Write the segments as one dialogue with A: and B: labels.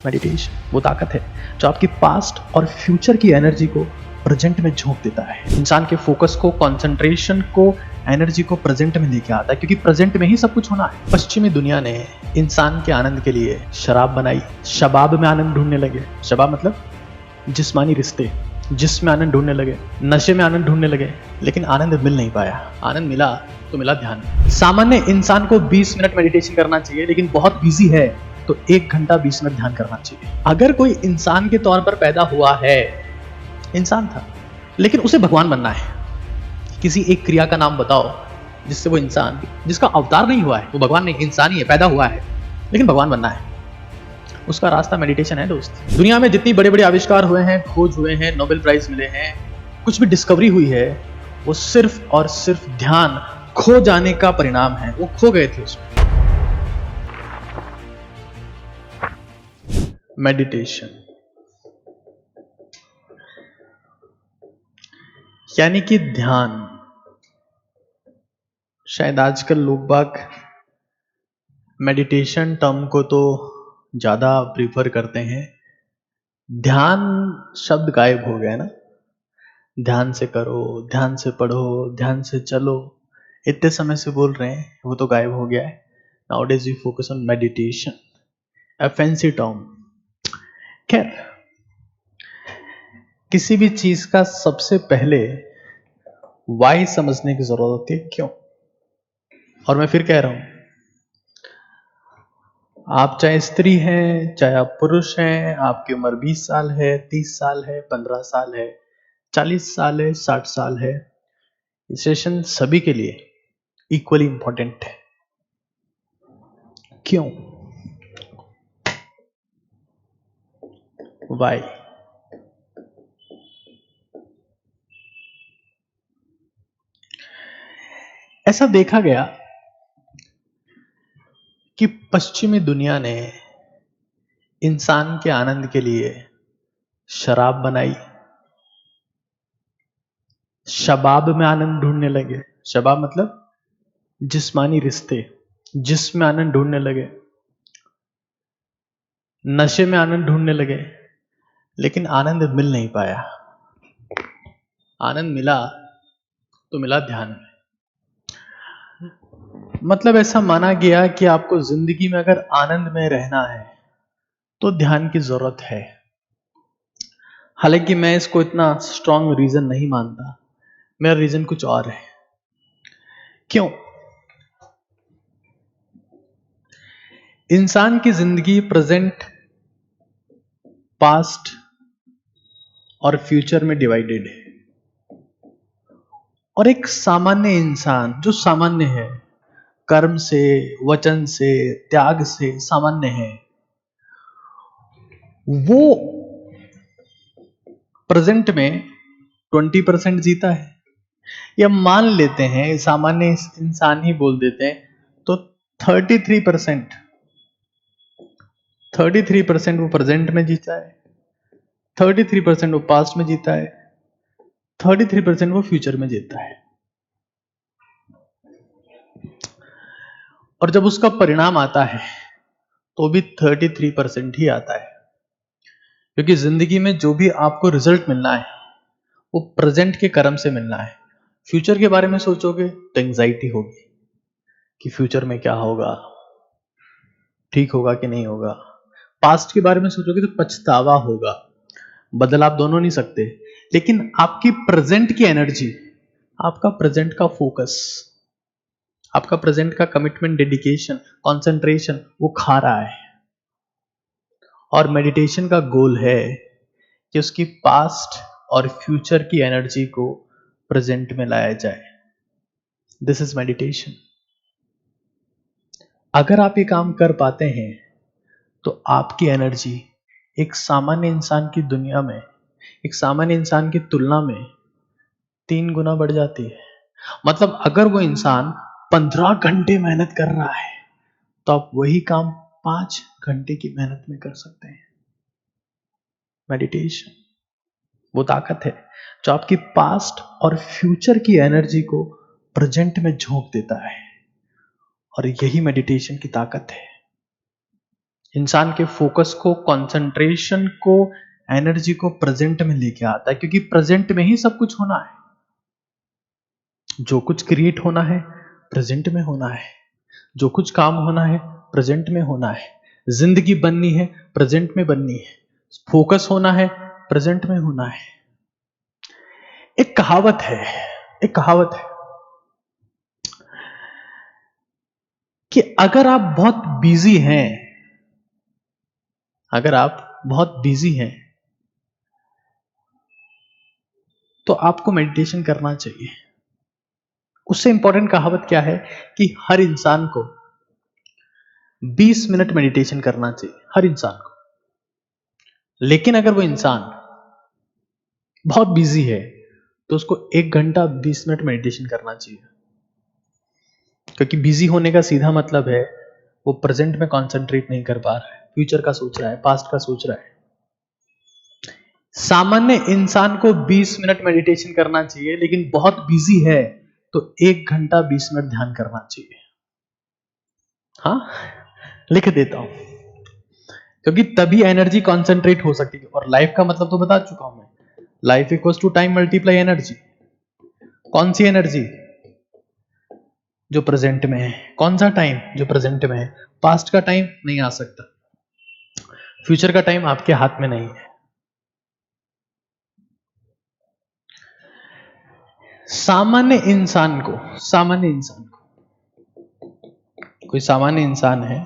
A: Meditation वो ताकत है जो आपकी पास्ट और फ्यूचर की एनर्जी को प्रेजेंट में झोंक देता है। इंसान के फोकस को, कंसंट्रेशन को, एनर्जी को प्रेजेंट में लेके आता है, क्योंकि प्रेजेंट में ही सब कुछ होना है। पश्चिमी दुनिया ने इंसान के आनंद के लिए शराब बनाई। शबाब में आनंद ढूंढने लगे। शबाब मतलब जिस्मानी रिश्ते, जिसमें आनंद ढूंढने लगे, नशे में आनंद ढूंढने लगे, लेकिन आनंद मिल नहीं पाया। आनंद मिला तो मिला ध्यान में। सामान्य इंसान को 20 मिनट मेडिटेशन करना चाहिए, लेकिन बहुत बिजी है तो 1 घंटा 20 मिनट ध्यान करना चाहिए। अगर कोई इंसान के तौर पर पैदा हुआ है, इंसान था, लेकिन उसे भगवान बनना है, किसी एक क्रिया का नाम बताओ जिससे वो इंसान, जिसका अवतार नहीं हुआ है, वो भगवान नहीं, इंसान ही है, पैदा हुआ है, लेकिन भगवान बनना है, उसका रास्ता मेडिटेशन है दोस्त। दुनिया में जितनी बड़े बड़े आविष्कार हुए हैं, खोज हुए हैं, नोबेल प्राइज मिले हैं, कुछ भी डिस्कवरी हुई है, वो सिर्फ और सिर्फ ध्यान खो जाने का परिणाम है। वो खो गए थे उसमें। मेडिटेशन यानी कि ध्यान। शायद आजकल लोग बाग मेडिटेशन टर्म को तो ज्यादा प्रीफर करते हैं। ध्यान शब्द गायब हो गया है ना। ध्यान से करो, ध्यान से पढ़ो, ध्यान से चलो, इतने समय से बोल रहे हैं, वो तो गायब हो गया है। Nowadays we focus on meditation, a fancy term. खैर, किसी भी चीज का सबसे पहले वाई समझने की जरूरत होती है, क्यों। और मैं फिर कह रहा हूं, आप चाहे स्त्री हैं, चाहे आप पुरुष हैं, आपकी उम्र 20 साल है, 30 साल है, 15 साल है, 40 साल है, 60 साल है, ये सेशन सभी के लिए इक्वली इंपॉर्टेंट है। क्यों? वाई। ऐसा देखा गया कि पश्चिमी दुनिया ने इंसान के आनंद के लिए शराब बनाई। शबाब में आनंद ढूंढने लगे। शबाब मतलब जिस्मानी रिश्ते, जिसमें आनंद ढूंढने लगे, नशे में आनंद ढूंढने लगे, लेकिन आनंद मिल नहीं पाया। आनंद मिला तो मिला ध्यान में। मतलब ऐसा माना गया कि आपको जिंदगी में अगर आनंद में रहना है तो ध्यान की जरूरत है। हालांकि मैं इसको इतना स्ट्रांग रीजन नहीं मानता। मेरा रीजन कुछ और है। क्यों? इंसान की जिंदगी प्रेजेंट, पास्ट और फ्यूचर में डिवाइडेड है। और एक सामान्य इंसान जो सामान्य है, कर्म से, वचन से, त्याग से सामान्य है, वो प्रेजेंट में 20% जीता है। या मान लेते हैं, सामान्य इंसान ही बोल देते हैं, तो 33% 33% वो प्रेजेंट में जीता है, 33% वो पास्ट में जीता है, 33% वो फ्यूचर में जीता है। और जब उसका परिणाम आता है तो भी 33% ही आता है। क्योंकि जिंदगी में जो भी आपको रिजल्ट मिलना है वो प्रेजेंट के कर्म से मिलना है। फ्यूचर के बारे में सोचोगे तो एंजाइटी होगी कि फ्यूचर में क्या होगा, ठीक होगा कि नहीं होगा। पास्ट के बारे में सोचोगे तो पछतावा होगा। बदल आप दोनों नहीं सकते, लेकिन आपकी प्रेजेंट की एनर्जी, आपका प्रेजेंट का फोकस, आपका प्रेजेंट का कमिटमेंट, डेडिकेशन, कंसंट्रेशन, वो खा रहा है। और मेडिटेशन का गोल है कि उसकी पास्ट और फ्यूचर की एनर्जी को प्रेजेंट में लाया जाए। This is meditation. अगर आप ये काम कर पाते हैं तो आपकी एनर्जी एक सामान्य इंसान की दुनिया में, एक सामान्य इंसान की तुलना में 3 गुना बढ़ जाती है। मतलब अगर वो इंसान 15 घंटे मेहनत कर रहा है तो आप वही काम 5 घंटे की मेहनत में कर सकते हैं। मेडिटेशन वो ताकत है जो आपकी पास्ट और फ्यूचर की एनर्जी को प्रेजेंट में झोंक देता है। और यही मेडिटेशन की ताकत है। इंसान के फोकस को, कंसंट्रेशन को, एनर्जी को प्रेजेंट में लेके आता है, क्योंकि प्रेजेंट में ही सब कुछ होना है। जो कुछ क्रिएट होना है प्रेजेंट में होना है, जो कुछ काम होना है प्रेजेंट में होना है, जिंदगी बननी है प्रेजेंट में बननी है, फोकस होना है प्रेजेंट में होना है। एक कहावत है कि अगर आप बहुत बिजी हैं तो आपको मेडिटेशन करना चाहिए। उससे इंपॉर्टेंट कहावत क्या है कि हर इंसान को 20 मिनट मेडिटेशन करना चाहिए, हर इंसान को। लेकिन अगर वो इंसान बहुत बिजी है तो उसको 1 घंटा 20 मिनट मेडिटेशन करना चाहिए, क्योंकि बिजी होने का सीधा मतलब है वो प्रेजेंट में कंसंट्रेट नहीं कर पा रहा है, फ्यूचर का सोच रहा है, पास्ट का सोच रहा है। सामान्य इंसान को 20 मिनट मेडिटेशन करना चाहिए, लेकिन बहुत बिजी है तो 1 घंटा 20 मिनट ध्यान करना चाहिए। हाँ, लिख देता हूं, क्योंकि तभी एनर्जी कंसंट्रेट हो सकती है। और लाइफ का मतलब तो बता चुका हूं मैं, life equals to time multiply energy. कौन सी एनर्जी? जो प्रेजेंट में है। कौन सा टाइम? जो प्रेजेंट में है। पास्ट का टाइम नहीं आ सकता, फ्यूचर का टाइम आपके हाथ में नहीं है। सामान्य इंसान को कोई सामान्य इंसान है,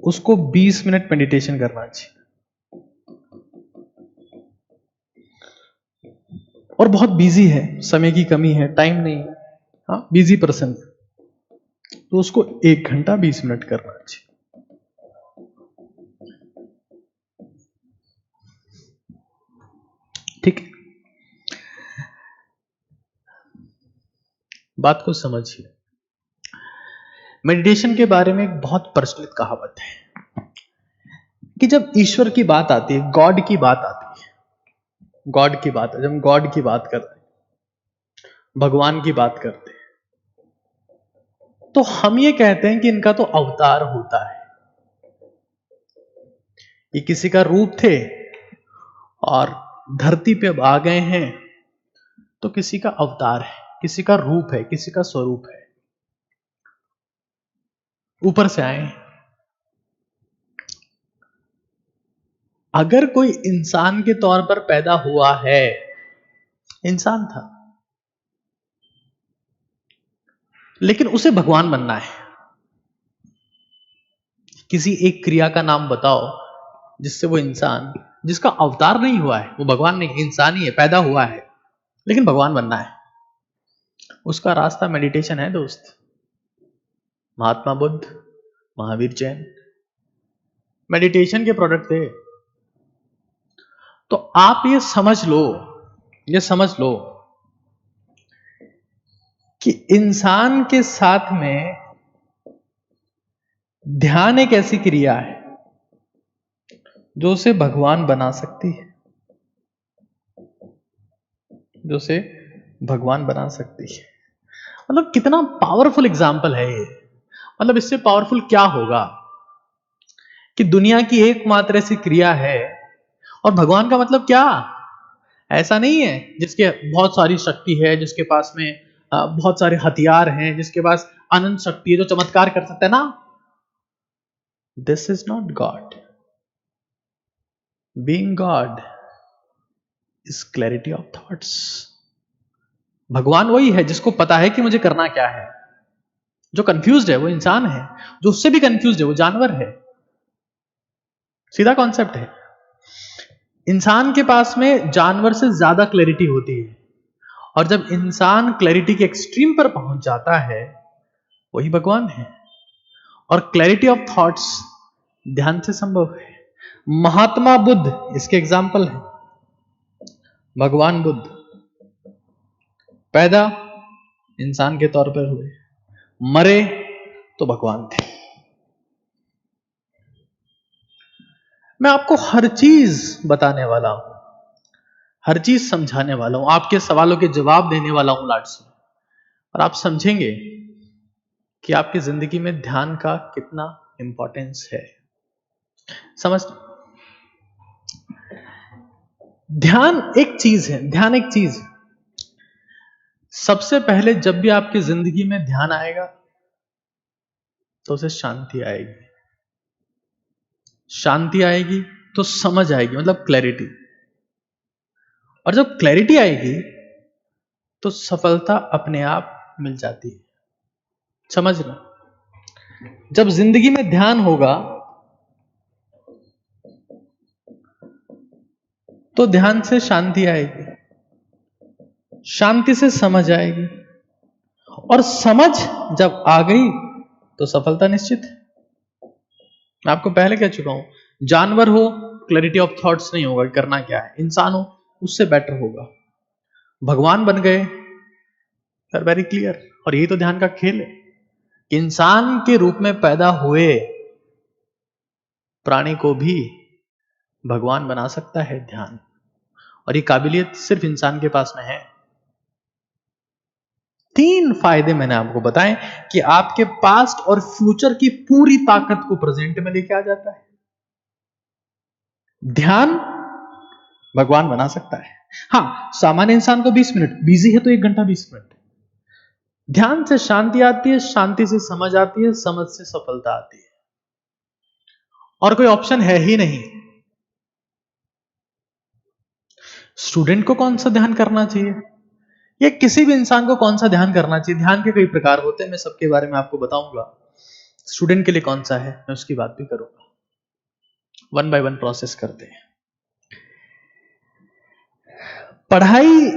A: उसको 20 मिनट मेडिटेशन करना चाहिए। और बहुत बिजी है, समय की कमी है, टाइम नहीं है, हाँ बिजी पर्सन, तो उसको 1 घंटा 20 मिनट करना चाहिए। ठीक है, बात को समझिए। मेडिटेशन के बारे में एक बहुत प्रचलित कहावत है कि जब ईश्वर की बात आती है, गॉड की बात आती है, जब हम गॉड की बात करते हैं, भगवान की बात करते हैं, तो हम ये कहते हैं कि इनका तो अवतार होता है। ये किसी का रूप थे और धरती पे अब आ गए हैं, तो किसी का अवतार है, किसी का रूप है, किसी का स्वरूप है, ऊपर से आए। अगर कोई इंसान के तौर पर पैदा हुआ है, इंसान था, लेकिन उसे भगवान बनना है, किसी एक क्रिया का नाम बताओ जिससे वो इंसान, जिसका अवतार नहीं हुआ है, वो भगवान नहीं, इंसान ही है, पैदा हुआ है लेकिन भगवान बनना है। उसका रास्ता मेडिटेशन है दोस्त। महात्मा बुद्ध, महावीर जैन मेडिटेशन के प्रोडक्ट थे। तो आप ये समझ लो कि इंसान के साथ में ध्यान एक ऐसी क्रिया है जो उसे भगवान बना सकती है, मतलब कितना पावरफुल एग्जाम्पल है ये। मतलब इससे पावरफुल क्या होगा कि दुनिया की एकमात्र ऐसी क्रिया है, और भगवान का मतलब क्या? ऐसा नहीं है जिसके बहुत सारी शक्ति है, जिसके पास में बहुत सारे हथियार हैं, जिसके पास अनंत शक्ति है, जो चमत्कार कर सकता है ना। This is not God. Being God is clarity of thoughts. भगवान वही है जिसको पता है कि मुझे करना क्या है। जो कंफ्यूज्ड है वो इंसान है, जो उससे भी कंफ्यूज्ड है वो जानवर है। सीधा कॉन्सेप्ट है। इंसान के पास में जानवर से ज्यादा क्लैरिटी होती है, और जब इंसान क्लैरिटी के एक्सट्रीम पर पहुंच जाता है वही भगवान है। और क्लैरिटी ऑफ थॉट्स ध्यान से संभव है। महात्मा बुद्ध इसके एग्जाम्पल है। भगवान बुद्ध पैदा इंसान के तौर पर हुए, मरे तो भगवान थे। मैं आपको हर चीज बताने वाला हूं, हर चीज समझाने वाला हूं, आपके सवालों के जवाब देने वाला हूं लाड से। और आप समझेंगे कि आपकी जिंदगी में ध्यान का कितना इंपॉर्टेंस है। समझ। ध्यान एक चीज है, ध्यान एक चीज है। सबसे पहले जब भी आपकी जिंदगी में ध्यान आएगा तो उसे शांति आएगी, शांति आएगी तो समझ आएगी, मतलब क्लैरिटी। और जब क्लैरिटी आएगी तो सफलता अपने आप मिल जाती है। समझना, जब जिंदगी में ध्यान होगा तो ध्यान से शांति आएगी, शांति से समझ आएगी, और समझ जब आ गई तो सफलता निश्चित है। मैं आपको पहले कह चुका हूं, जानवर हो क्लैरिटी ऑफ थॉट्स नहीं होगा करना क्या है, इंसान हो उससे बेटर होगा, भगवान बन गए फिर वेरी क्लियर। और यही तो ध्यान का खेल है। इंसान के रूप में पैदा हुए प्राणी को भी भगवान बना सकता है ध्यान, और ये काबिलियत सिर्फ इंसान के पास में है। 3 फायदे मैंने आपको बताए कि आपके पास्ट और फ्यूचर की पूरी ताकत को प्रेजेंट में लेके आ जाता है। ध्यान भगवान बना सकता है। हां, सामान्य इंसान को 20 मिनट, बिजी है तो 1 घंटा 20 मिनट। ध्यान से शांति आती है, शांति से समझ आती है, समझ से सफलता आती है, और कोई ऑप्शन है ही नहीं। स्टूडेंट को कौन सा ध्यान करना चाहिए, या किसी भी इंसान को कौन सा ध्यान करना चाहिए? ध्यान के कई प्रकार होते हैं, मैं सबके बारे में आपको बताऊंगा। स्टूडेंट के लिए कौन सा है मैं उसकी बात भी करूंगा। 1 बाय 1 प्रोसेस करते हैं। पढ़ाई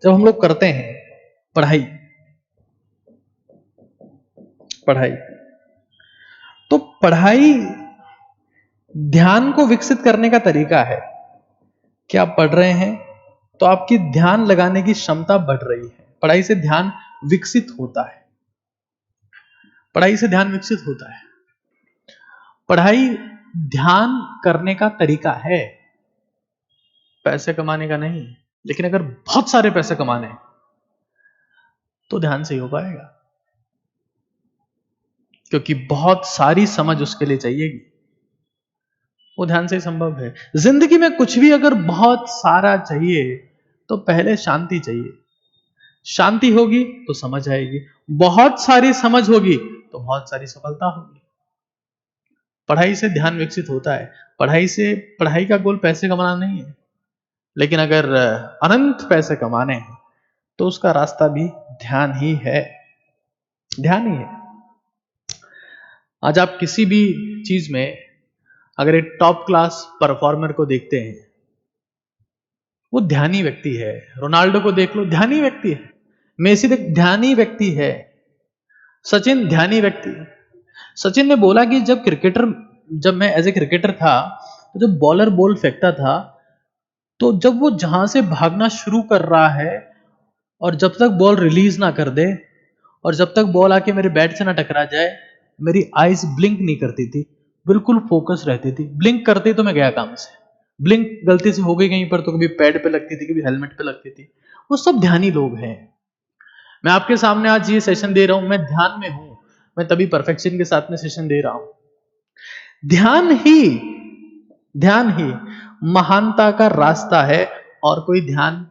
A: जब हम लोग करते हैं, पढ़ाई पढ़ाई तो पढ़ाई ध्यान को विकसित करने का तरीका है कि आप पढ़ रहे हैं तो आपकी ध्यान लगाने की क्षमता बढ़ रही है। पढ़ाई से ध्यान विकसित होता है, पढ़ाई से ध्यान विकसित होता है। पढ़ाई ध्यान करने का तरीका है, पैसे कमाने का नहीं। लेकिन अगर बहुत सारे पैसे कमाने हैं तो ध्यान से ही हो पाएगा, क्योंकि बहुत सारी समझ उसके लिए चाहिएगी, वो ध्यान से ही संभव है। जिंदगी में कुछ भी अगर बहुत सारा चाहिए तो पहले शांति चाहिए, शांति होगी तो समझ आएगी, बहुत सारी समझ होगी तो बहुत सारी सफलता होगी। पढ़ाई से ध्यान विकसित होता है। पढ़ाई का गोल पैसे कमाना नहीं है, लेकिन अगर अनंत पैसे कमाने हैं तो उसका रास्ता भी ध्यान ही है, ध्यान ही है। आज आप किसी भी चीज में अगर एक टॉप क्लास परफॉर्मर को देखते हैं, वो ध्यानी व्यक्ति है। रोनाल्डो को देख लो, ध्यानी व्यक्ति है। मेसी देख, ध्यानी व्यक्ति है। सचिन ध्यानी व्यक्ति है। सचिन ने बोला कि जब मैं एज ए क्रिकेटर था तो जब बॉलर बॉल फेंकता था तो जब वो जहां से भागना शुरू कर रहा है और जब तक बॉल रिलीज ना कर दे और जब तक बॉल आके मेरे बैट से ना टकरा जाए, मेरी आईज ब्लिंक नहीं करती थी, बिल्कुल फोकस रहती थी। ब्लिंक करती तो मैं गया काम से, ब्लिंक गलती से हो गई कहीं पर तो कभी पैड पे लगती थी, कभी हेलमेट पे लगती थी। वो सब ध्यानी लोग हैं। मैं आपके सामने आज ये सेशन दे रहा हूं, मैं ध्यान में हूं, मैं तभी परफेक्शन के साथ में सेशन दे रहा हूं। ध्यान ही महानता का रास्ता है, और कोई ध्यान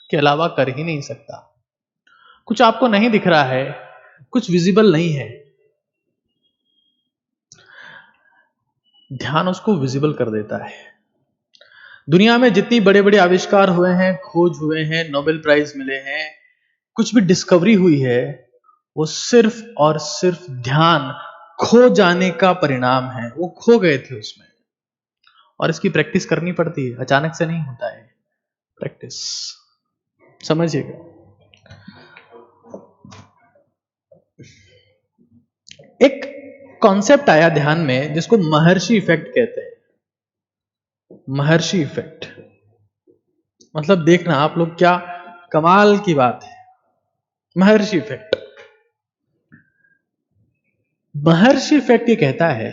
A: के अलावा कर ही नहीं सकता। कुछ आपको नहीं दिख रहा है, कुछ विजिबल नहीं है, ध्यान उसको विजिबल कर देता है। दुनिया में जितनी बड़े बड़े आविष्कार हुए हैं, खोज हुए हैं, नोबेल प्राइज मिले हैं, कुछ भी डिस्कवरी हुई है, वो सिर्फ और सिर्फ ध्यान खो जाने का परिणाम है। वो खो गए थे उसमें, और इसकी प्रैक्टिस करनी पड़ती है, अचानक से नहीं होता है प्रैक्टिस, समझिएगा। एक कॉन्सेप्ट आया ध्यान में जिसको महर्षि इफेक्ट कहते हैं। महर्षि इफेक्ट मतलब देखना आप लोग, क्या कमाल की बात है। महर्षि इफेक्ट, महर्षि इफेक्ट ये कहता है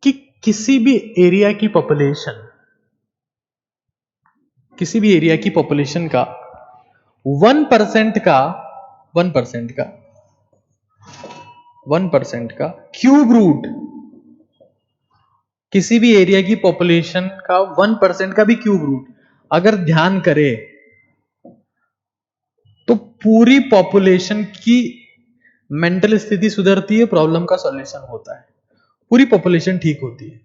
A: कि किसी भी एरिया की पॉपुलेशन का 1% का क्यूब रूट किसी भी एरिया की पॉपुलेशन का 1% का भी क्यूब रूट अगर ध्यान करे तो पूरी पॉपुलेशन की मेंटल स्थिति सुधरती है, प्रॉब्लम का सॉल्यूशन होता है, पूरी पॉपुलेशन ठीक होती है,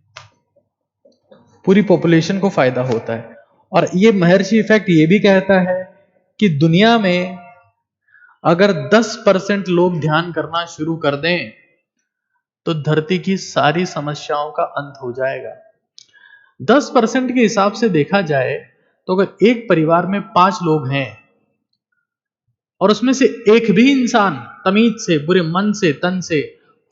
A: पूरी पॉपुलेशन को फायदा होता है। और ये महर्षि इफेक्ट ये भी कहता है कि दुनिया में अगर 10% लोग ध्यान करना शुरू कर दें तो धरती की सारी समस्याओं का अंत हो जाएगा। 10% के हिसाब से देखा जाए तो अगर एक परिवार में 5 लोग हैं और उसमें से एक भी इंसान तमीज से, पूरे मन से, तन से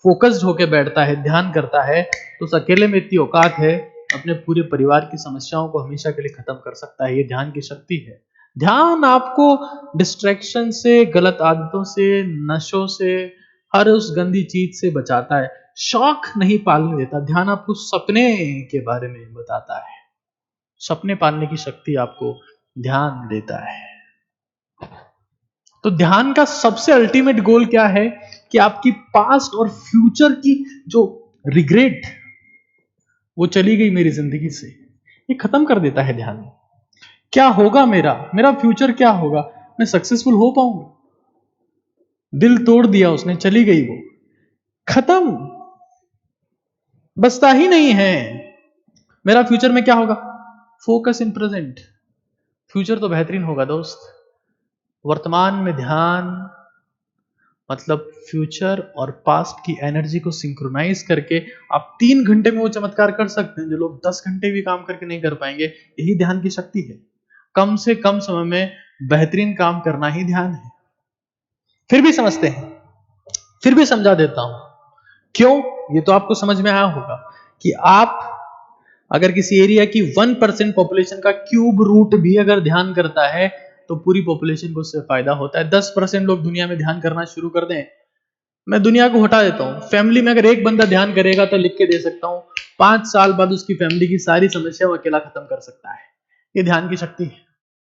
A: फोकस्ड होकर बैठता है, ध्यान करता है, तो उस अकेले में इतनी औकात है, अपने पूरे परिवार की समस्याओं को हमेशा के लिए खत्म कर सकता है। ये ध्यान की शक्ति है। ध्यान आपको डिस्ट्रैक्शन से, गलत आदतों से, नशों से, हर उस गंदी चीज से बचाता है, शौक नहीं पालने देता। ध्यान आपको सपने के बारे में बताता है, सपने पालने की शक्ति आपको ध्यान देता है। तो ध्यान का सबसे अल्टीमेट गोल क्या है कि आपकी पास्ट और फ्यूचर की जो रिग्रेट, वो चली गई मेरी जिंदगी से, ये खत्म कर देता है ध्यान। क्या होगा मेरा, मेरा फ्यूचर क्या होगा, मैं सक्सेसफुल हो पाऊंगा, दिल तोड़ दिया उसने, चली गई वो, खत्म, बचता ही नहीं है। मेरा फ्यूचर में क्या होगा, फोकस इन प्रेजेंट। फ्यूचर तो बेहतरीन होगा दोस्त। वर्तमान में ध्यान मतलब फ्यूचर और पास्ट की एनर्जी को सिंक्रोनाइज करके आप 3 घंटे में वो चमत्कार कर सकते हैं जो लोग 10 घंटे भी काम करके नहीं कर पाएंगे। यही ध्यान की शक्ति है। कम से कम समय में बेहतरीन काम करना ही ध्यान है। फिर भी समझते हैं, फिर भी समझा देता हूं क्यों। ये तो आपको समझ में आया होगा कि आप अगर किसी एरिया की 1% पॉपुलेशन का क्यूब रूट भी अगर ध्यान करता है तो पूरी पॉपुलेशन को उससे फायदा होता है। 10% लोग दुनिया में ध्यान करना शुरू कर दें, मैं दुनिया को हटा देता हूं। फैमिली में अगर एक बंदा ध्यान करेगा तो लिख के दे सकता हूं, 5 साल बाद उसकी फैमिली की सारी समस्या वो अकेला खत्म कर सकता है। ये ध्यान की शक्ति है।